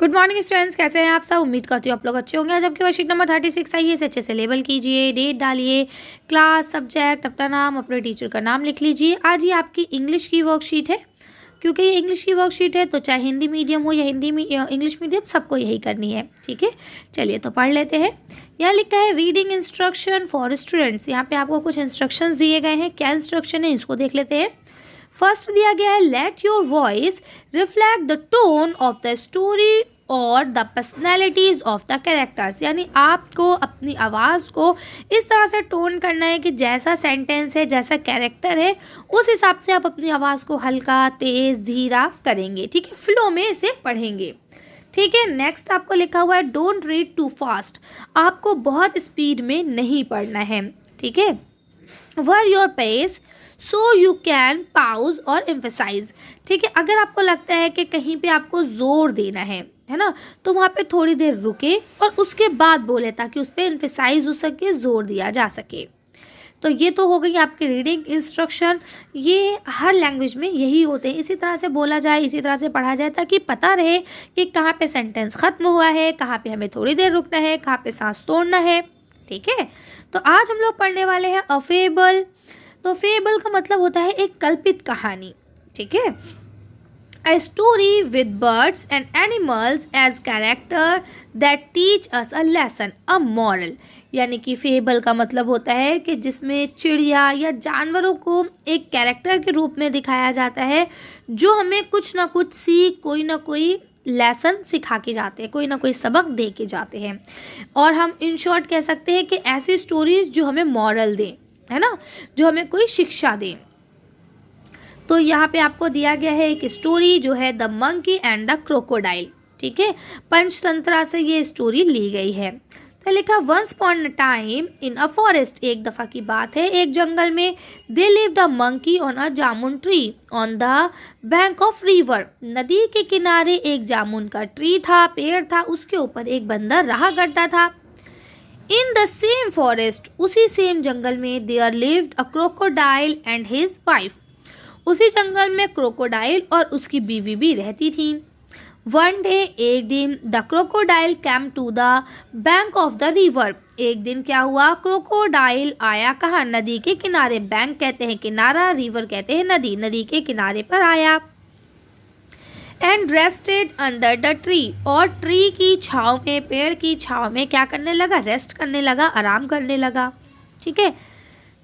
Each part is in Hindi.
गुड मॉर्निंग स्टूडेंट्स, कैसे हैं आप सब। उम्मीद करती हूँ आप लोग अच्छे होंगे। आज आपकी वर्कशीट नंबर 36 आई है, इसे अच्छे से लेबल कीजिए, डेट डालिए, क्लास, सब्जेक्ट, अपना नाम, अपने टीचर का नाम लिख लीजिए। आज ये आपकी इंग्लिश की वर्कशीट है। क्योंकि ये इंग्लिश की वर्कशीट है तो चाहे हिंदी मीडियम हो या इंग्लिश मीडियम, सबको यही करनी है। ठीक है, चलिए तो पढ़ लेते हैं। यहाँ लिखा है रीडिंग इंस्ट्रक्शन फॉर स्टूडेंट्स। यहाँ पे आपको कुछ इंस्ट्रक्शंस दिए गए हैं। क्या इंस्ट्रक्शन है इसको देख लेते हैं। फर्स्ट दिया गया है, let your voice reflect the tone of the story और the personalities of the characters. यानी आपको अपनी आवाज़ को इस तरह से टोन करना है कि जैसा सेंटेंस है, जैसा कैरेक्टर है, उस हिसाब से आप अपनी आवाज़ को हल्का, तेज़, धीरा करेंगे। ठीक है, फ्लो में इसे पढ़ेंगे। ठीक है, नेक्स्ट आपको लिखा हुआ है, डोंट रीड टू फास्ट। आपको बहुत स्पीड में नहीं पढ़ना है। ठीक है, vary your pace so you can pause और एम्फेसाइज। ठीक है, अगर आपको लगता है कि कहीं पे आपको जोर देना है ना, तो वहाँ पे थोड़ी देर रुके और उसके बाद बोले, ताकि उस पर एम्फेसाइज हो सके, जोर दिया जा सके। तो ये तो हो गई आपकी रीडिंग इंस्ट्रक्शन। ये हर लैंग्वेज में यही होते हैं, इसी तरह से बोला जाए, इसी तरह से पढ़ा जाए, ताकि पता रहे कि कहाँ पे सेंटेंस ख़त्म हुआ है, कहाँ पे हमें थोड़ी देर रुकना है, कहाँ पे सांस तोड़ना है। ठीक है, तो आज हम लोग पढ़ने वाले हैं अ फेबल। तो फेबल का मतलब होता है एक कल्पित कहानी। ठीक है, a story with birds and animals as character that teach us a lesson, a moral। यानी कि फेबल का मतलब होता है कि जिसमें चिड़िया या जानवरों को एक कैरेक्टर के रूप में दिखाया जाता है, जो हमें कुछ ना कुछ सीख, कोई ना कोई लेसन सिखा के जाते हैं, कोई ना कोई सबक दे के जाते हैं। और हम इन शॉर्ट कह सकते हैं कि ऐसी स्टोरीज जो हमें मॉरल दें, है ना, जो हमें कोई शिक्षा दें। तो यहाँ पे आपको दिया गया है एक स्टोरी जो है the monkey and the crocodile. ठीक है, पंचतंत्रा से ये स्टोरी ली गई है। तो लिखा, once upon a time in a forest. एक दफ़ा की बात है, एक जंगल में। They lived a monkey on a jamun tree on the bank of river. नदी के किनारे एक जामुन का ट्री था, पेड़ था, उसके ऊपर एक बंदर रहा करता था। इन द सेम फॉरेस्ट, उसी सेम जंगल में, there lived a crocodile and his wife. उसी जंगल में क्रोकोडाइल और उसकी बीवी भी रहती थी। वन डे, एक दिन, the crocodile came to the bank of the river. एक दिन क्या हुआ, क्रोकोडाइल आया कहाँ, नदी के किनारे। बैंक कहते हैं किनारा, रिवर कहते हैं नदी। नदी के किनारे पर आया। And rested under the tree, और ट्री की छाँव में, पेड़ की छाँव में क्या करने लगा, रेस्ट करने लगा, आराम करने लगा। ठीक है,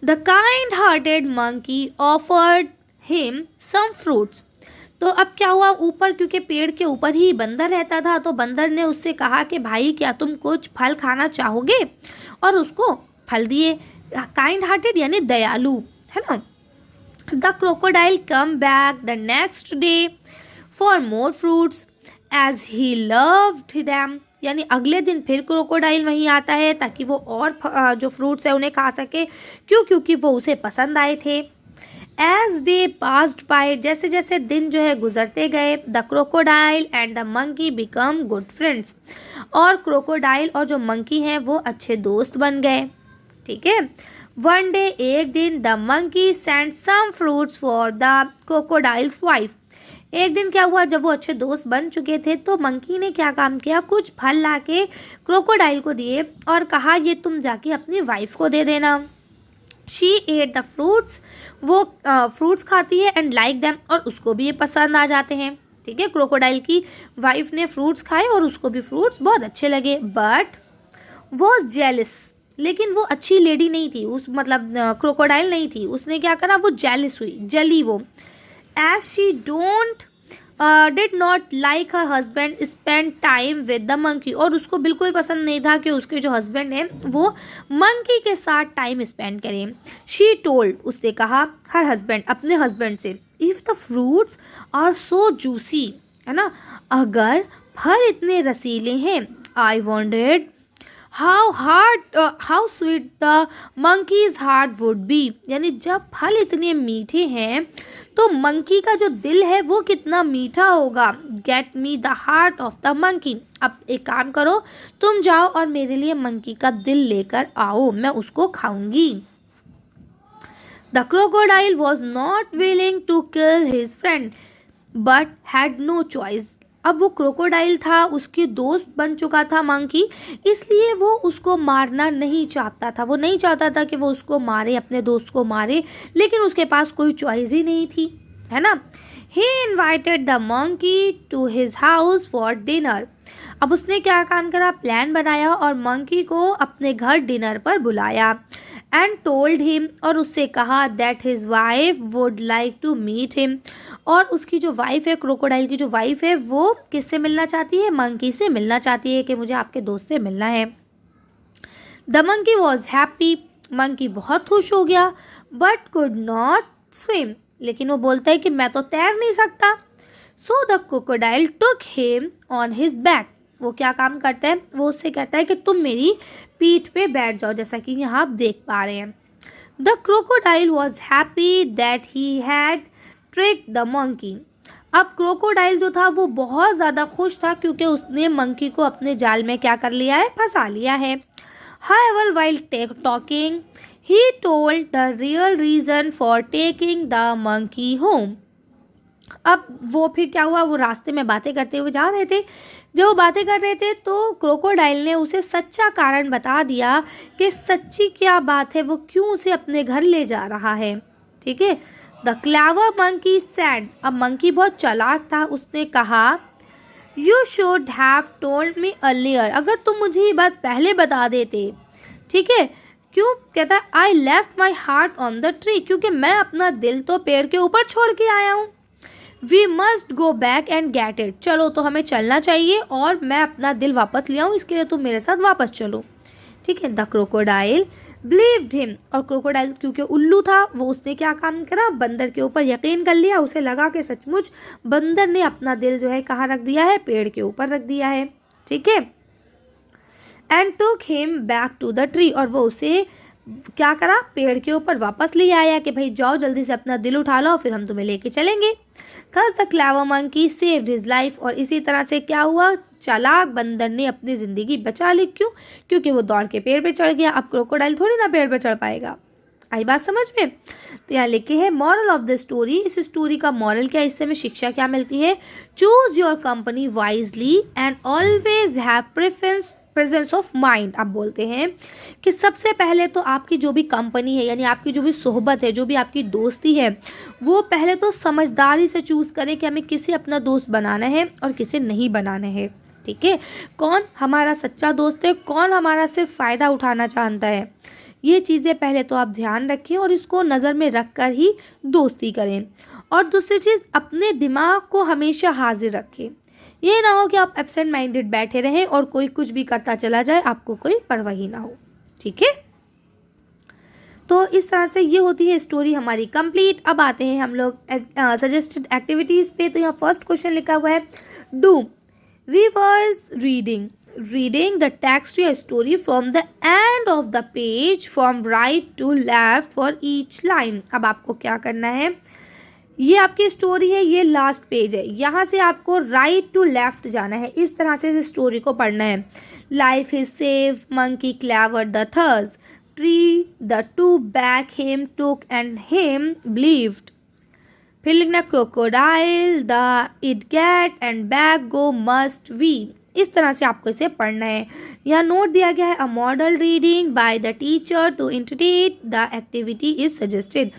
the kind hearted monkey offered him some fruits. तो अब क्या हुआ, ऊपर, क्योंकि पेड़ के ऊपर ही बंदर रहता था, तो बंदर ने उससे कहा कि भाई क्या तुम कुछ फल खाना चाहोगे, और उसको फल दिए। काइंड हार्टेड यानी दयालु, है ना। The crocodile come back the next day for more fruits as he loved them. यानी अगले दिन फिर क्रोकोडाइल वहीं आता है ताकि वो और जो फ्रूट्स है उन्हें खा सके। क्यों, क्योंकि वो उसे पसंद आए थे। एज डे पास्ड बाय, जैसे जैसे दिन जो है गुजरते गए, the crocodile and the monkey become good friends. और क्रोकोडाइल और जो मंकी हैं वो अच्छे दोस्त बन गए। ठीक है, वन डे, एक दिन, the monkey send some fruits for the crocodile's wife. एक दिन क्या हुआ, जब वो अच्छे दोस्त बन चुके थे, तो मंकी ने क्या काम किया, कुछ फल लाके क्रोकोडाइल को दिए और कहा ये तुम जाके अपनी वाइफ को दे देना। शी एट द फ्रूट्स, वो फ्रूट्स खाती है, एंड लाइक देम, और उसको भी ये पसंद आ जाते हैं। ठीक है, क्रोकोडाइल की वाइफ ने फ्रूट्स खाए और उसको भी फ्रूट्स बहुत अच्छे लगे। बट वो जेलिस, लेकिन वो अच्छी लेडी नहीं थी, उस मतलब क्रोकोडाइल नहीं थी। उसने क्या करा, वो जेलिस हुई, जली वो। As she don't did not like her husband spend time with the monkey. और उसको बिल्कुल पसंद नहीं था कि उसके जो हस्बैंड हैं वो मंकी के साथ टाइम स्पेंड करें। शी टोल्ड, उसने कहा, हर हस्बैंड, अपने हस्बैंड से, if the fruits are so juicy, है ना, अगर फल इतने रसीले हैं, I wanted how sweet the monkey's heart would be. यानी जब फल इतने मीठे हैं तो मंकी का जो दिल है वो कितना मीठा होगा। Get me the heart of the monkey. अब एक काम करो, तुम जाओ और मेरे लिए मंकी का दिल लेकर आओ, मैं उसको खाऊंगी। The crocodile was not willing to kill his friend but had no choice. अब वो क्रोकोडाइल था, उसकी दोस्त बन चुका था मंकी, इसलिए वो उसको मारना नहीं चाहता था। वो नहीं चाहता था कि वो उसको मारे, अपने दोस्त को मारे, लेकिन उसके पास कोई चॉइस ही नहीं थी, है ना। He invited the monkey to his house for dinner. अब उसने क्या काम करा, प्लान बनाया और मंकी को अपने घर डिनर पर बुलाया। एंड टोल्ड हिम, और उससे कहा that his wife would like to meet him, और उसकी जो वाइफ है, क्रोकोडाइल की जो वाइफ है, वो किससे मिलना चाहती है, मंकी से मिलना चाहती है कि मुझे आपके दोस्त से मिलना है। The monkey was happy, monkey बहुत खुश हो गया, बट कुड नॉट स्विम, लेकिन वो बोलता है कि मैं तो तैर नहीं सकता। So the crocodile took him on his back. वो क्या काम करता है, वो उससे कहता है कि तुम मेरी पीठ पे बैठ जाओ, जैसा कि यहाँ आप देख पा रहे हैं। The crocodile was happy that he had tricked the monkey. अब क्रोकोडाइल जो था वो बहुत ज़्यादा खुश था क्योंकि उसने मंकी को अपने जाल में क्या कर लिया है, फंसा लिया है। However, while talking, he told the real reason for taking the monkey home. अब वो फिर क्या हुआ, वो रास्ते में बातें करते हुए जा रहे थे। जब वो बातें कर रहे थे तो क्रोकोडाइल ने उसे सच्चा कारण बता दिया कि सच्ची क्या बात है, वो क्यों उसे अपने घर ले जा रहा है। ठीक है। The clever monkey sad. अब मंकी बहुत चालाक था, उसने कहा you should have told me earlier. अगर तुम मुझे ये बात पहले बता देते। ठीक है। क्यों, कहता है I left my heart on the tree, क्योंकि मैं अपना दिल तो पेड़ के ऊपर छोड़ के आया हूँ। We must go back and get it. चलो तो हमें चलना चाहिए और मैं अपना दिल वापस ले आऊँ, इसके लिए तुम मेरे साथ वापस चलो। ठीक है। The crocodile believed him. और क्रोकोडाइल क्योंकि उल्लू था, वो उसने क्या काम करा, बंदर के ऊपर यकीन कर लिया। उसे लगा कि सचमुच बंदर ने अपना दिल जो है कहाँ रख दिया है, पेड़ के ऊपर रख दिया है। ठीक है। And took him back to the tree. और वो उसे क्या करा, पेड़ के ऊपर वापस ले आया कि भाई जाओ जल्दी से अपना दिल उठा लो, फिर हम तुम्हें लेके चलेंगे। Thus the clever monkey saved his life. और इसी तरह से क्या हुआ, चालाक बंदर ने अपनी जिंदगी बचा ली। क्यों, क्योंकि वो दौड़ के पेड़ पे चढ़ गया। अब क्रोकोडाइल थोड़ी ना पेड़ पे चढ़ पाएगा। आई बात समझ में। तो यहाँ लिखे है मॉरल ऑफ द स्टोरी। इस स्टोरी का मॉरल क्या, इससे में शिक्षा क्या मिलती है, choose your company wisely and always have presence of mind. आप बोलते हैं कि सबसे पहले तो आपकी जो भी कंपनी है, यानी आपकी जो भी सोहबत है, जो भी आपकी दोस्ती है, वो पहले तो समझदारी से चूज़ करें कि हमें किसे अपना दोस्त बनाना है और किसे नहीं बनाना है। ठीक है। कौन हमारा सच्चा दोस्त है, कौन हमारा सिर्फ फ़ायदा उठाना चाहता है, ये चीज़ें पहले तो आप ध्यान रखें और इसको नज़र में रख कर ही दोस्ती करें। और दूसरी चीज़, अपने दिमाग को हमेशा हाजिर रखें। ये ना हो कि आप एब्सेंट माइंडेड बैठे रहें और कोई कुछ भी करता चला जाए, आपको कोई परवाह ही ना हो। ठीक है। तो इस तरह से ये होती है स्टोरी हमारी कंप्लीट। अब आते हैं हम लोग सजेस्टेड एक्टिविटीज़ पे। तो यहाँ फर्स्ट क्वेश्चन लिखा हुआ है, do reverse reading the text या story from the end of the page from right to left for each line. अब आपको क्या करना है, ये आपकी स्टोरी है, ये लास्ट पेज है, यहाँ से आपको राइट टू लेफ्ट जाना है। इस तरह से इस स्टोरी को पढ़ना है। Life is saved, monkey clever the thus, tree the to back him took and him believed. फिर लिखना crocodile the it get and back go must we. इस तरह से आपको इसे पढ़ना है। यहाँ नोट दिया गया है, a model reading by the teacher to integrate the activity is suggested.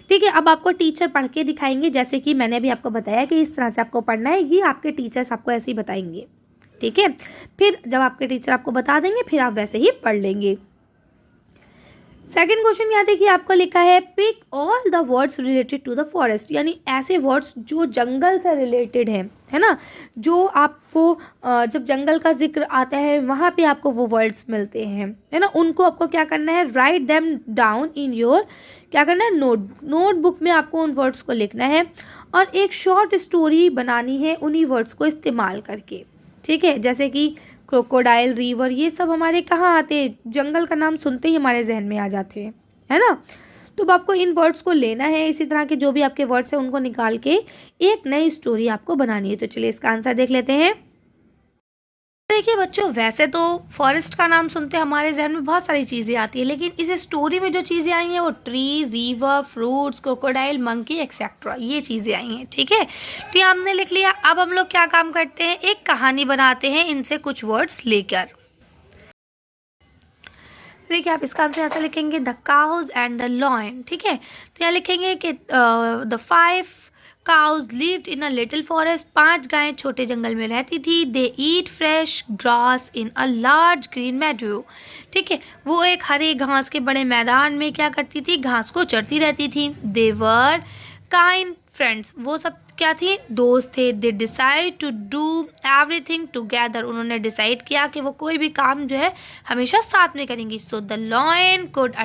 ठीक है। अब आपको टीचर पढ़ के दिखाएंगे, जैसे कि मैंने अभी आपको बताया कि इस तरह से आपको पढ़ना है, ये आपके टीचर्स आपको ऐसे ही बताएंगे। ठीक है। फिर जब आपके टीचर आपको बता देंगे, फिर आप वैसे ही पढ़ लेंगे। सेकंड क्वेश्चन यहाँ देखिए, आपको लिखा है pick all the words related to the forest, यानी ऐसे वर्ड्स जो जंगल से रिलेटेड है ना, जो आपको जब जंगल का जिक्र आता है वहाँ पे आपको वो वर्ड्स मिलते हैं, है ना, उनको आपको क्या करना है, write them down in your, क्या करना है, नोटबुक में आपको उन वर्ड्स को लिखना है और एक शॉर्ट स्टोरी बनानी है उन्हीं वर्ड्स को इस्तेमाल करके। ठीक है। जैसे कि क्रोकोडाइल, रिवर, ये सब हमारे कहाँ आते हैं, जंगल का नाम सुनते ही हमारे जहन में आ जाते हैं, है ना। तो अब आपको इन वर्ड्स को लेना है, इसी तरह के जो भी आपके वर्ड्स हैं उनको निकाल के एक नई स्टोरी आपको बनानी है। तो चलिए इसका आंसर देख लेते हैं। देखिए बच्चों, वैसे तो फॉरेस्ट का नाम सुनते हमारे जहन में बहुत सारी चीज़ें आती है, लेकिन इस स्टोरी में जो चीज़ें आई हैं वो tree, river, fruits, crocodile, monkey etcetera, ये चीज़ें आई हैं। ठीक है, तो ये हमने लिख लिया। अब हम लोग क्या काम करते हैं, एक कहानी बनाते हैं इनसे कुछ वर्ड्स लेकर। देखिए, आप इसका आंसर ऐसा लिखेंगे, the cows and the lion. ठीक है, तो यहाँ लिखेंगे कि the 5 cows lived in a little forest. 5 गायें छोटे जंगल में रहती थी। They eat fresh grass in a large green meadow. ठीक है, वो एक हरे घास के बड़े मैदान में क्या करती थी, घास को चरती रहती थी। दे वर काइंड फ्रेंड्स, वो सब क्या थी, दोस्त थे। They decide to do everything together, उन्होंने डिसाइड किया कि वो कोई भी काम जो है हमेशा साथ में करेंगी। So the lion could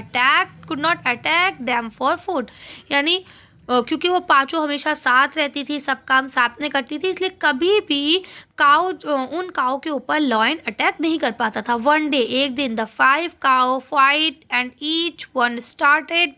not attack them for food, यानी क्योंकि वो पांचों हमेशा साथ रहती थी, सब काम साथ में करती थी, इसलिए कभी भी उन काऊ के ऊपर लॉयन अटैक नहीं कर पाता था। वन डे, एक दिन, the 5 cow fight and each one started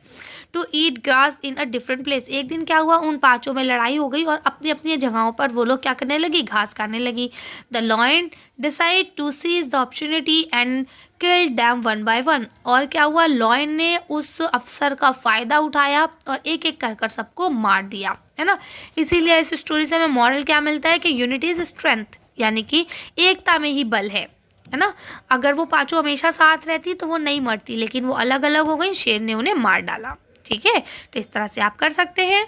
to eat grass in a different place. एक दिन क्या हुआ, उन पांचों में लड़ाई हो गई और अपनी अपनी जगहों पर वो लोग क्या करने लगी, घास खाने लगी। The lion decide to seize the opportunity and kill them one by one. और क्या हुआ, लॉयन ने उस अवसर का फ़ायदा उठाया और एक एक कर सबको मार दिया, है ना। इसीलिए इस स्टोरी से हमें मॉरल क्या मिलता है कि यूनिटी इज स्ट्रेंथ, यानी कि एकता में ही बल है ना। अगर वो पांचों हमेशा साथ रहती तो वो नहीं मरती, लेकिन वो अलग अलग हो गई, शेर ने उन्हें मार डाला। ठीक है, तो इस तरह से आप कर सकते हैं।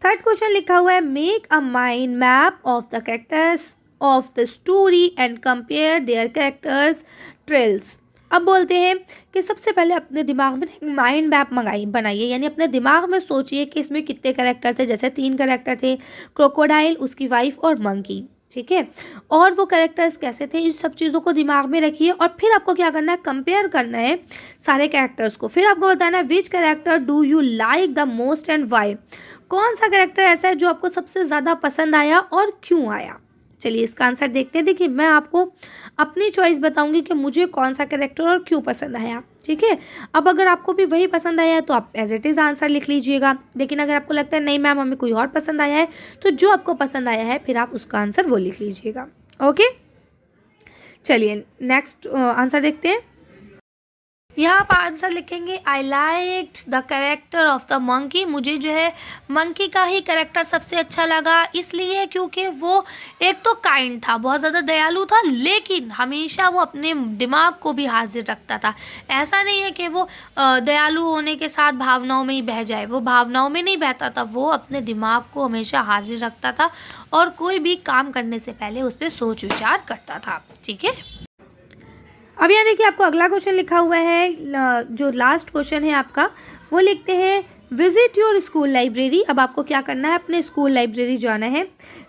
थर्ड क्वेश्चन लिखा हुआ है, make a mind map of the characters of the story and compare their characters trails. अब बोलते हैं कि सबसे पहले अपने दिमाग में एक माइंड मैप बनाइए, यानी अपने दिमाग में सोचिए कि इसमें कितने कैरेक्टर थे। जैसे 3 कैरेक्टर थे, क्रोकोडाइल, उसकी वाइफ और मंकी। ठीक है, और वो कैरेक्टर्स कैसे थे, इन सब चीज़ों को दिमाग में रखिए और फिर आपको क्या करना है, कंपेयर करना है सारे कैरेक्टर्स को। फिर आपको बताना है, which character do you like the most and why. कौन सा कैरेक्टर ऐसा है जो आपको सबसे ज़्यादा पसंद आया और क्यों आया। चलिए इसका आंसर देखते हैं। देखिए, मैं आपको अपनी चॉइस बताऊंगी कि मुझे कौन सा कैरेक्टर और क्यों पसंद आया। ठीक है, अब अगर आपको भी वही पसंद आया है तो आप एज इट इज़ आंसर लिख लीजिएगा, लेकिन अगर आपको लगता है नहीं मैम हमें कोई और पसंद आया है, तो जो आपको पसंद आया है फिर आप उसका आंसर वो लिख लीजिएगा। ओके, चलिए नेक्स्ट आंसर देखते हैं। यहाँ आप आंसर लिखेंगे, I liked the character of the monkey. मुझे जो है मंकी का ही कैरेक्टर सबसे अच्छा लगा, इसलिए क्योंकि वो एक तो काइंड था, बहुत ज़्यादा दयालु था, लेकिन हमेशा वो अपने दिमाग को भी हाजिर रखता था। ऐसा नहीं है कि वो दयालु होने के साथ भावनाओं में ही बह जाए, वो भावनाओं में नहीं बहता था, वो अपने दिमाग को हमेशा हाजिर रखता था और कोई भी काम करने से पहले उस पर सोच विचार करता था। ठीक है, अब यहाँ देखिए आपको अगला क्वेश्चन लिखा हुआ है, जो लास्ट क्वेश्चन है आपका, वो लिखते हैं, विजिट योर स्कूल लाइब्रेरी। अब आपको क्या करना है, अपने स्कूल लाइब्रेरी जाना है।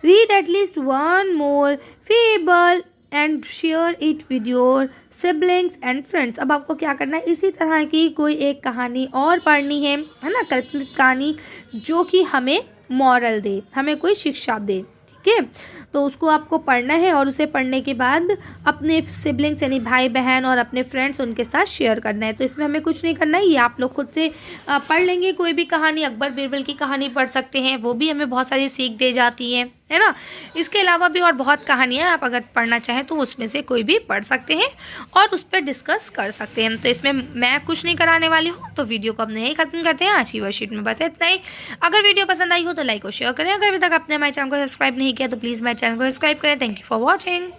Read at least one more fable and share it with your siblings and friends. अब आपको क्या करना है, इसी तरह की कोई एक कहानी और पढ़नी है ना, कल्पनित कहानी जो कि हमें मॉरल दे, हमें कोई शिक्षा दे। ठीक है, तो उसको आपको पढ़ना है और उसे पढ़ने के बाद अपने सिबलिंग्स यानी भाई बहन और अपने फ्रेंड्स उनके साथ शेयर करना है। तो इसमें हमें कुछ नहीं करना है, ये आप लोग खुद से पढ़ लेंगे। कोई भी कहानी, अकबर बीरबल की कहानी पढ़ सकते हैं, वो भी हमें बहुत सारी सीख दे जाती है ना। इसके अलावा भी और बहुत कहानियाँ आप अगर पढ़ना चाहें तो उसमें से कोई भी पढ़ सकते हैं और उस पर डिस्कस कर सकते हैं। तो इसमें मैं कुछ नहीं कराने वाली हूँ, तो वीडियो को अब यहीं ख़त्म करते हैं। आज की वर्कशीट में बस इतना ही। अगर वीडियो पसंद आई हो तो लाइक और शेयर करें। अगर अभी तक आपने हमारे चैनल को सब्सक्राइब नहीं किया तो प्लीज़ मेरे चैनल को सब्सक्राइब करें। Thank you for watching.